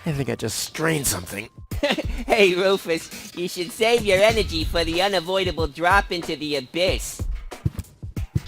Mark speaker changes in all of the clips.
Speaker 1: I think I just strained something.
Speaker 2: Hey, Rufus, you should save your energy for the unavoidable drop into the abyss.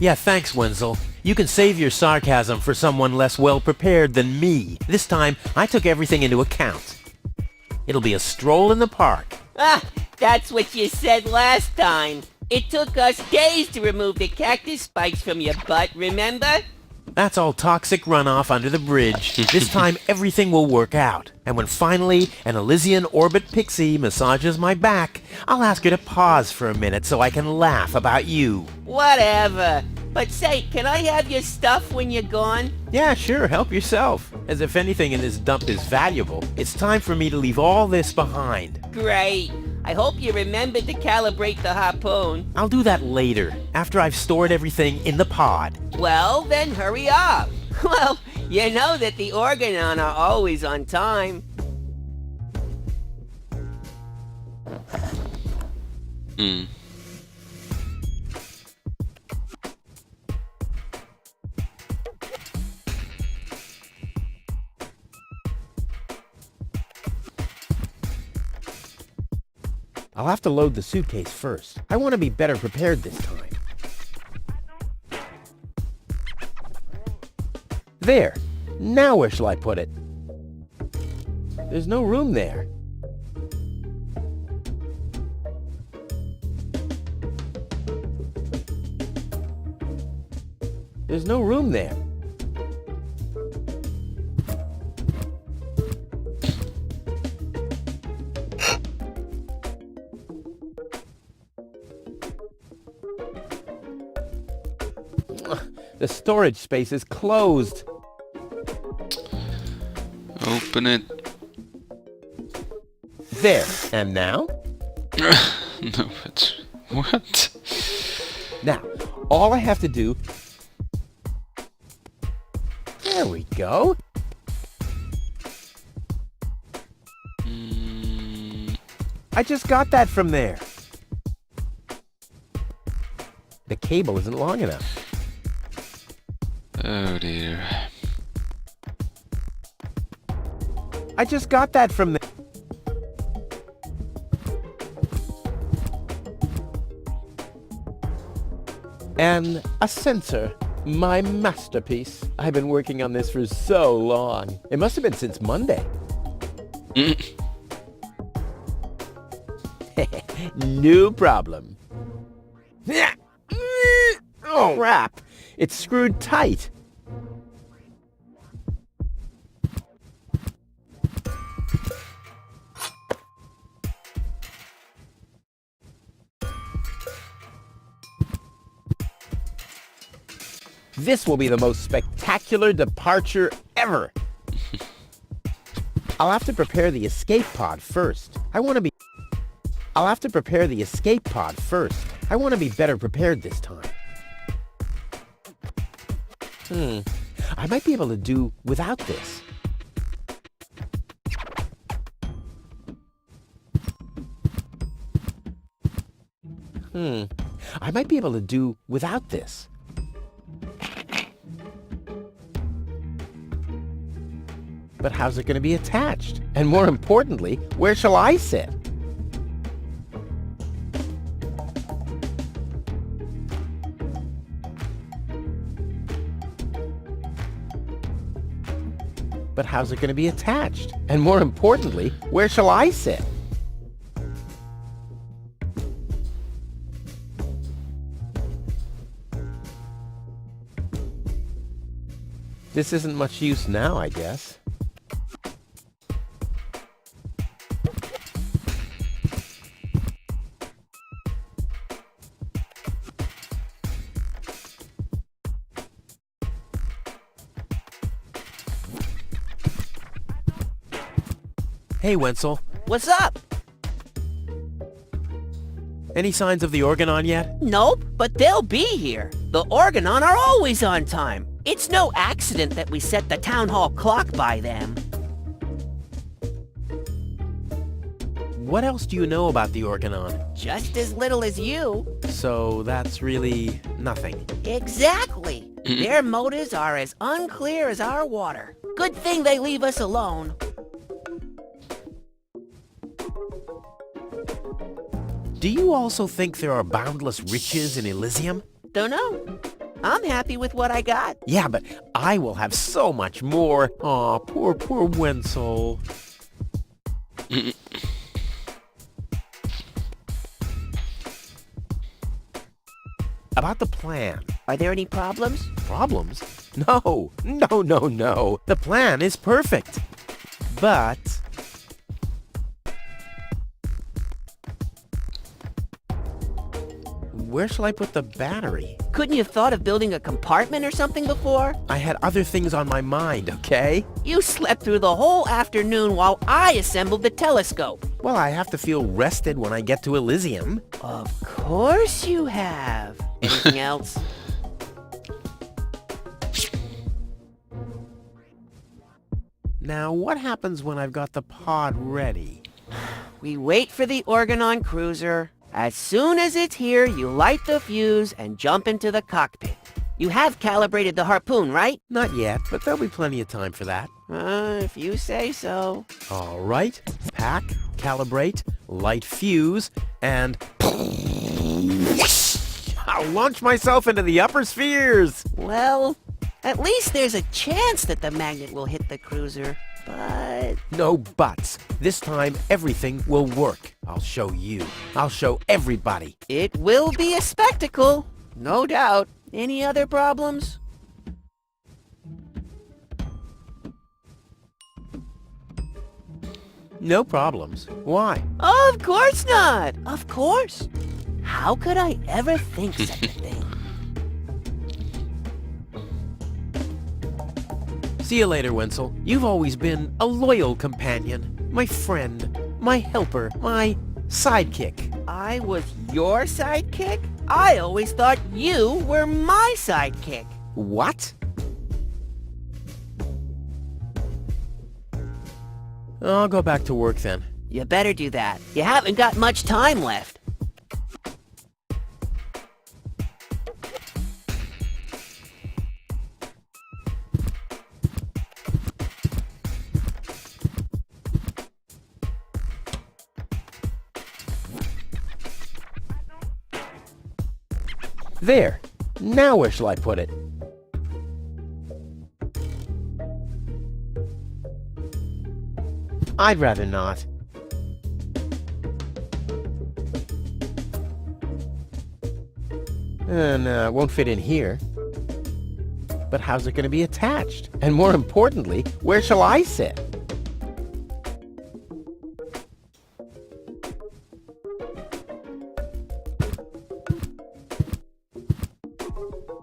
Speaker 1: Yeah, thanks, Wenzel. You can save your sarcasm for someone less well-prepared than me. This time, I took everything into account. It'll be a stroll in the park.
Speaker 2: Ah, that's what you said last time. It took us days to remove the cactus spikes from your butt, remember?
Speaker 1: That's all toxic runoff under the bridge. This time, everything will work out. And when finally an Elysian orbit pixie massages my back, I'll ask her to pause for a minute so I can laugh about you.
Speaker 2: Whatever. But say, can I have your stuff when you're gone?
Speaker 1: Yeah, sure, help yourself. As if anything in this dump is valuable. It's time for me to leave all this behind.
Speaker 2: Great. I hope you remembered to calibrate the harpoon.
Speaker 1: I'll do that later, after I've stored everything in the pod.
Speaker 2: Well, then hurry up. Well, you know that the Organon are always on time.
Speaker 1: I'll have to load the suitcase first. I want to be better prepared this time. There. Now where shall I put it? There's no room there. There's no room there. The storage space is closed.
Speaker 3: Open it.
Speaker 1: There. And now?
Speaker 3: No, it's... What?
Speaker 1: Now, all I have to do... There we go. I just got that from there. The cable isn't long enough.
Speaker 3: Oh dear.
Speaker 1: I just got that from there. And a sensor. My masterpiece. I've been working on this for so long. It must have been since Monday. No problem. Oh, crap. It's screwed tight. This will be the most spectacular departure ever. I'll have to prepare the escape pod first. I'll have to prepare the escape pod first. I want to be better prepared this time. I might be able to do without this. I might be able to do without this. But how's it going to be attached? And more importantly, where shall I sit? But how's it going to be attached? And more importantly, where shall I sit? This isn't much use now, I guess. Hey, Wenzel.
Speaker 2: What's up?
Speaker 1: Any signs of the Organon yet?
Speaker 2: Nope, but they'll be here. The Organon are always on time. It's no accident that we set the town hall clock by them.
Speaker 1: What else do you know about the Organon?
Speaker 2: Just as little as you.
Speaker 1: So that's really nothing.
Speaker 2: Exactly. Their motives are as unclear as our water. Good thing they leave us alone.
Speaker 1: Do you also think there are boundless riches in Elysium?
Speaker 2: Don't know. I'm happy with what I got.
Speaker 1: Yeah, but I will have so much more. Aw, poor Wenzel. About the plan.
Speaker 2: Are there any problems?
Speaker 1: Problems? No. The plan is perfect. But... where shall I put the battery?
Speaker 2: Couldn't you have thought of building a compartment or something before?
Speaker 1: I had other things on my mind, okay?
Speaker 2: You slept through the whole afternoon while I assembled the telescope.
Speaker 1: Well, I have to feel rested when I get to Elysium.
Speaker 2: Of course you have. Anything else?
Speaker 1: Now, what happens when I've got the pod ready?
Speaker 2: We wait for the Organon cruiser. As soon as it's here, you light the fuse and jump into the cockpit. You have calibrated the harpoon, right?
Speaker 1: Not yet, but there'll be plenty of time for that.
Speaker 2: If you say so.
Speaker 1: All right. Pack, calibrate, light fuse, and... I'll launch myself into the upper spheres!
Speaker 2: Well, at least there's a chance that the magnet will hit the cruiser, but...
Speaker 1: No buts. This time, everything will work. I'll show you. I'll show everybody.
Speaker 2: It will be a spectacle, no doubt. Any other problems?
Speaker 1: No problems. Why?
Speaker 2: Of course not! Of course! How could I ever think such a thing?
Speaker 1: See you later, Wenzel. You've always been a loyal companion, my friend, my helper, my sidekick.
Speaker 2: I was your sidekick? I always thought you were my sidekick.
Speaker 1: What? I'll go back to work then.
Speaker 2: You better do that. You haven't got much time left.
Speaker 1: There. Now where shall I put it? I'd rather not. And it won't fit in here. But how's it going to be attached? And more importantly, where shall I sit?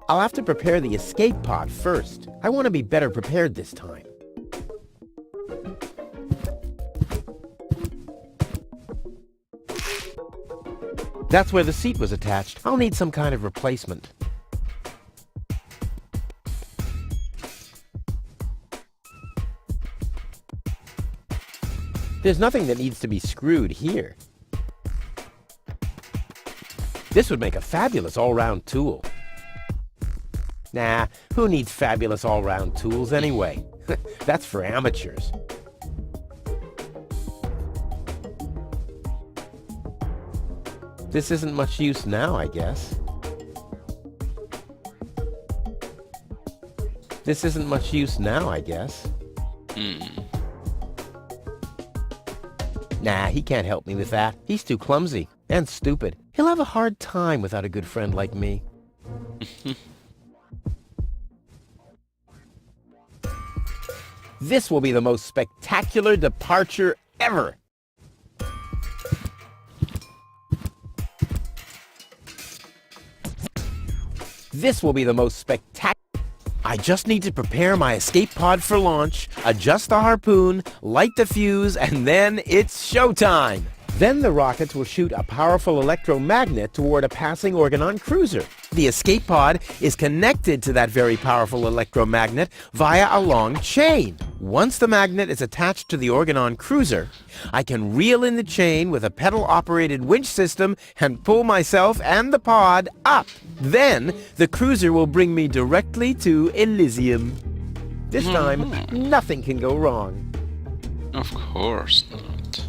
Speaker 1: I'll have to prepare the escape pod first. I want to be better prepared this time. That's where the seat was attached. I'll need some kind of replacement. There's nothing that needs to be screwed here. This would make a fabulous all-round tool. Nah, who needs fabulous all-round tools anyway? That's for amateurs. This isn't much use now, I guess. This isn't much use now, I guess. Nah, he can't help me with that. He's too clumsy and stupid. He'll have a hard time without a good friend like me. This will be the most spectacular departure ever. This will be the most spectacular. I just need to prepare my escape pod for launch, adjust the harpoon, light the fuse, and then it's showtime. Then the rockets will shoot a powerful electromagnet toward a passing Organon cruiser. The escape pod is connected to that very powerful electromagnet via a long chain. Once the magnet is attached to the Organon cruiser, I can reel in the chain with a pedal-operated winch system and pull myself and the pod up. Then, the cruiser will bring me directly to Elysium. This time, nothing can go wrong.
Speaker 3: Of course not.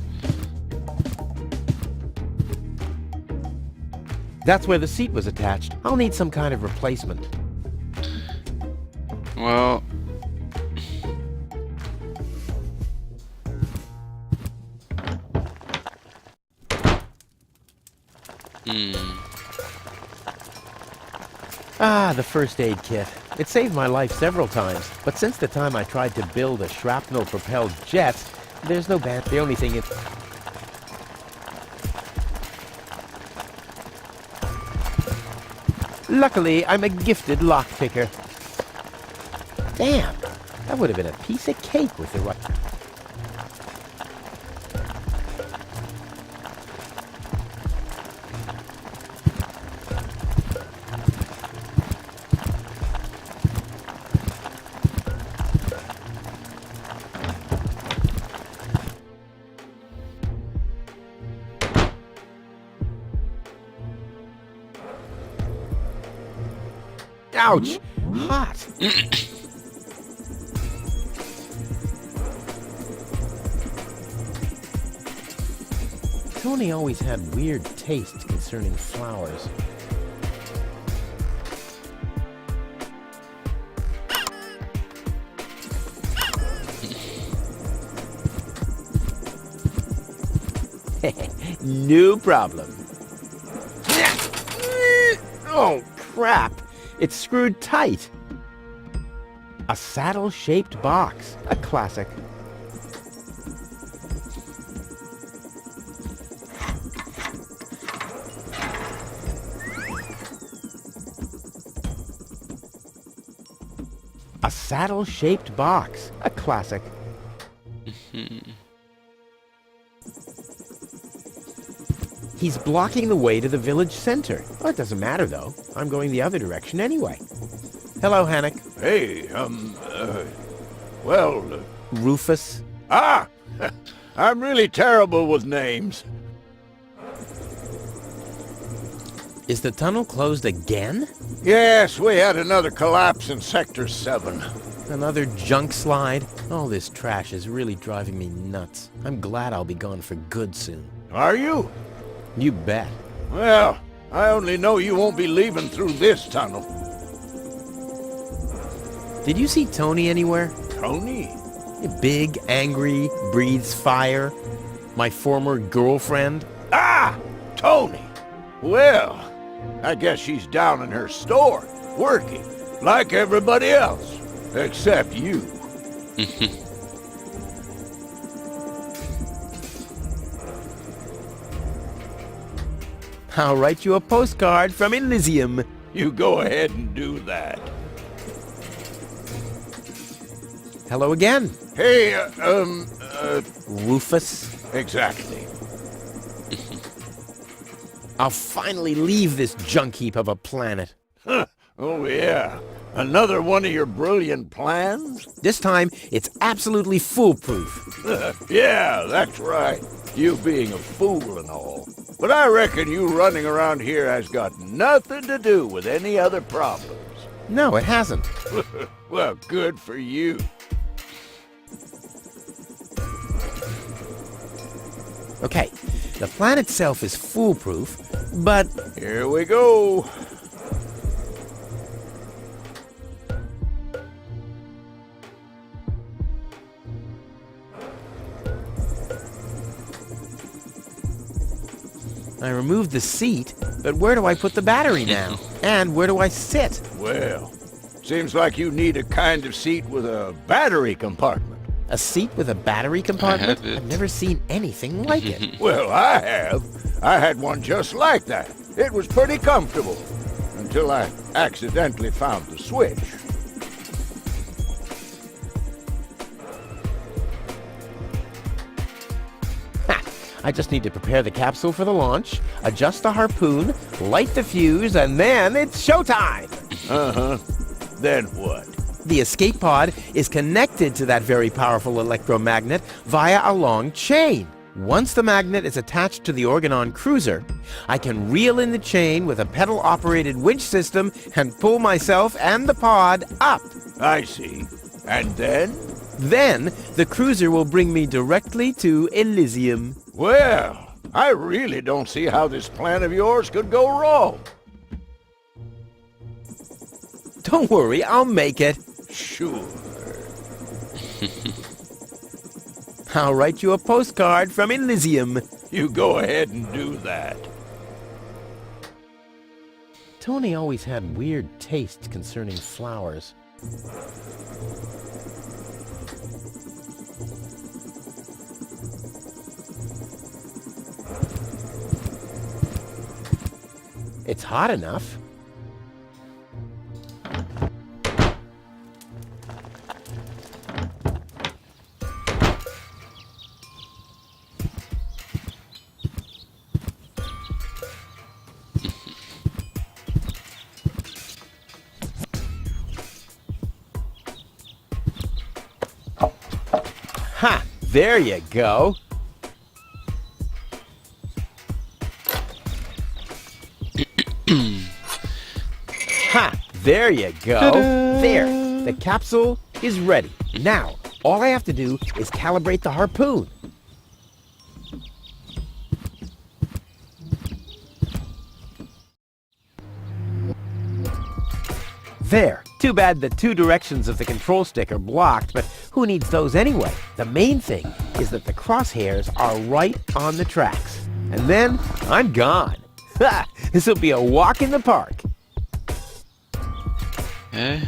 Speaker 1: That's where the seat was attached. I'll need some kind of replacement.
Speaker 3: Well...
Speaker 1: Ah, the first aid kit. It saved my life several times, but since the time I tried to build a shrapnel-propelled jet, there's no band. The only thing is... Luckily, I'm a gifted lockpicker. Damn, that would have been a piece of cake with the right... Ouch! Hot! Tony always had weird tastes concerning flowers. No problem. Oh, crap! It's screwed tight. A saddle-shaped box. A classic. A saddle-shaped box. A classic. He's blocking the way to the village center. Well, it doesn't matter, though. I'm going the other direction anyway. Hello, Hannock.
Speaker 4: Hey,
Speaker 1: Rufus.
Speaker 4: Ah! I'm really terrible with names.
Speaker 1: Is the tunnel closed again?
Speaker 4: Yes, we had another collapse in Sector 7.
Speaker 1: Another junk slide? All this trash is really driving me nuts. I'm glad I'll be gone for good soon.
Speaker 4: Are you?
Speaker 1: You bet.
Speaker 4: Well, I only know you won't be leaving through this tunnel.
Speaker 1: Did you see Tony anywhere?
Speaker 4: Tony?
Speaker 1: Big, angry, breathes fire. My former girlfriend.
Speaker 4: Ah! Tony! Well, I guess she's down in her store, working, like everybody else, except you.
Speaker 1: I'll write you a postcard from Elysium.
Speaker 4: You go ahead and do that.
Speaker 1: Hello again.
Speaker 4: Hey,
Speaker 1: Rufus.
Speaker 4: exactly.
Speaker 1: I'll finally leave this junk heap of a planet.
Speaker 4: Huh. Oh, yeah. Another one of your brilliant plans?
Speaker 1: This time, it's absolutely foolproof.
Speaker 4: Yeah, that's right. You being a fool and all. But I reckon you running around here has got nothing to do with any other problems.
Speaker 1: No, it hasn't.
Speaker 4: Well, good for you.
Speaker 1: Okay, the plan itself is foolproof, but...
Speaker 4: Here we go.
Speaker 1: I removed the seat, but where do I put the battery now? And where do I sit?
Speaker 4: Well, seems like you need a kind of seat with a battery compartment.
Speaker 1: A seat with a battery compartment?
Speaker 3: have it.
Speaker 1: I've never seen anything like it.
Speaker 4: Well, I have. I had one just like that. It was pretty comfortable. Until I accidentally found the switch.
Speaker 1: Ha! I just need to prepare the capsule for the launch, adjust the harpoon, light the fuse, and then it's showtime!
Speaker 4: Uh-huh. Then what?
Speaker 1: The escape pod is connected to that very powerful electromagnet via a long chain. Once the magnet is attached to the Organon cruiser, I can reel in the chain with a pedal-operated winch system and pull myself and the pod up.
Speaker 4: I see. And then?
Speaker 1: Then, the cruiser will bring me directly to Elysium.
Speaker 4: Well, I really don't see how this plan of yours could go wrong.
Speaker 1: Don't worry, I'll make it.
Speaker 4: Sure.
Speaker 1: I'll write you a postcard from Elysium.
Speaker 4: You go ahead and do that.
Speaker 1: Tony always had weird tastes concerning flowers. It's hot enough. Ha! There you go. Ha! There you go. There. The capsule is ready. Now, all I have to do is calibrate the harpoon. There. Too bad the two directions of the control stick are blocked, but who needs those anyway? The main thing is that the crosshairs are right on the tracks. And then I'm gone. Ha! This will be a walk in the park.
Speaker 3: Okay.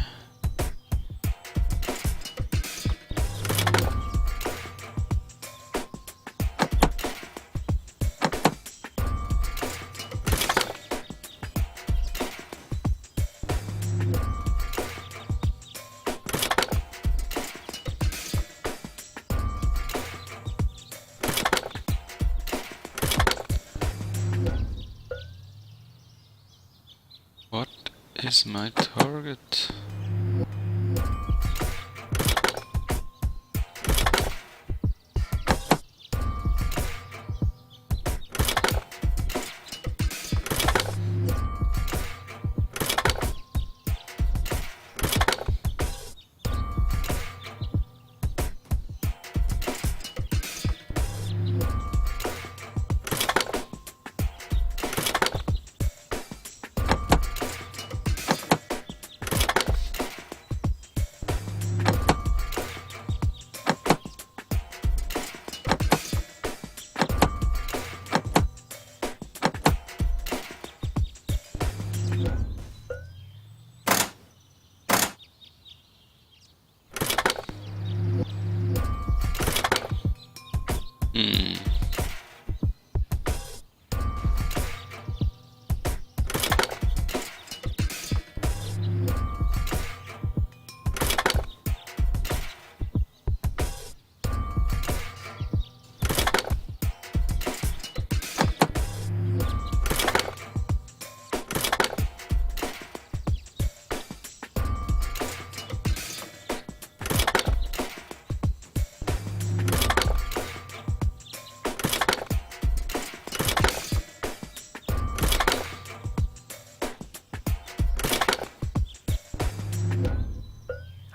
Speaker 3: What is my target?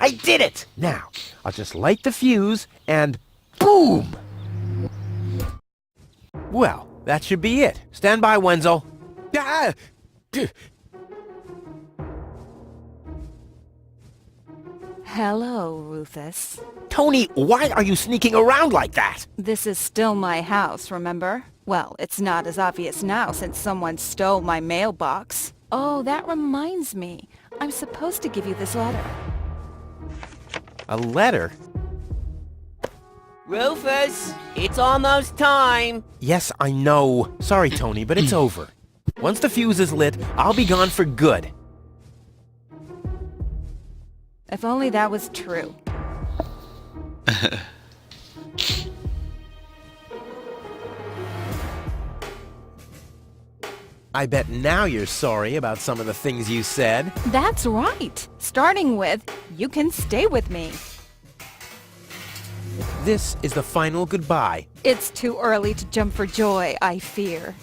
Speaker 1: I did it! Now, I'll just light the fuse and boom! Well, that should be it. Stand by, Wenzel. Ah!
Speaker 5: Hello, Rufus.
Speaker 1: Tony, why are you sneaking around like that?
Speaker 5: This is still my house, remember? Well, it's not as obvious now since someone stole my mailbox. Oh, that reminds me. I'm supposed to give you this letter.
Speaker 1: A letter?
Speaker 2: Rufus, it's almost time.
Speaker 1: Yes, I know. Sorry, Tony, but it's over. Once the fuse is lit, I'll be gone for good.
Speaker 5: If only that was true.
Speaker 1: I bet now you're sorry about some of the things you said.
Speaker 5: That's right. Starting with, you can stay with me.
Speaker 1: This is the final goodbye.
Speaker 5: It's too early to jump for joy, I fear.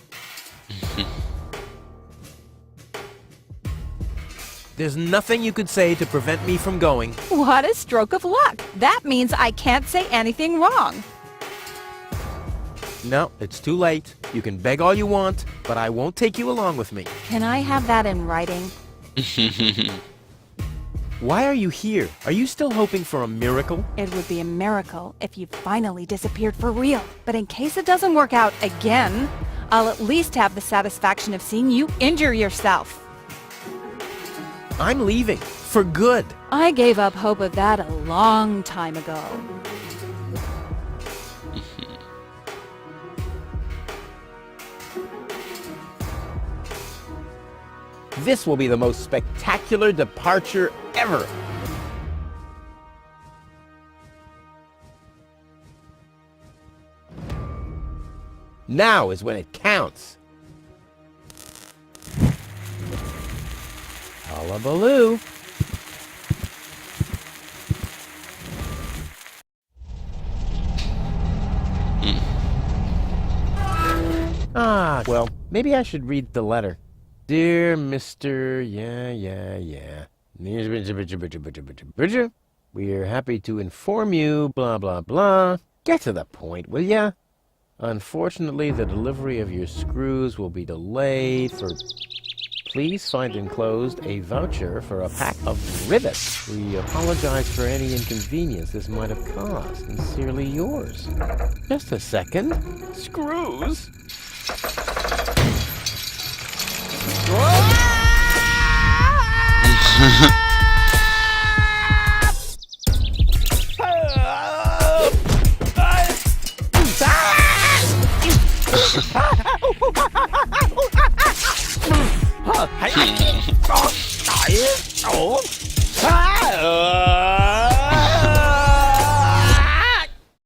Speaker 1: There's nothing you could say to prevent me from going.
Speaker 5: What a stroke of luck. That means I can't say anything wrong.
Speaker 1: No, it's too late. You can beg all you want, but I won't take you along with me.
Speaker 5: Can I have that in writing?
Speaker 1: Why are you here? Are you still hoping for a miracle?
Speaker 5: It would be a miracle if you finally disappeared for real. But in case it doesn't work out again, I'll at least have the satisfaction of seeing you injure yourself.
Speaker 1: I'm leaving. For good.
Speaker 5: I gave up hope of that a long time ago.
Speaker 1: This will be the most spectacular departure ever. Now is when it counts. Hullabaloo. Well, maybe I should read the letter. Dear Mr. We're happy to inform you, blah, blah, blah. Get to the point, will ya? Unfortunately, the delivery of your screws will be delayed for... Please find enclosed a voucher for a pack of rivets. We apologize for any inconvenience this might have caused. Sincerely yours. Just a second. Screws?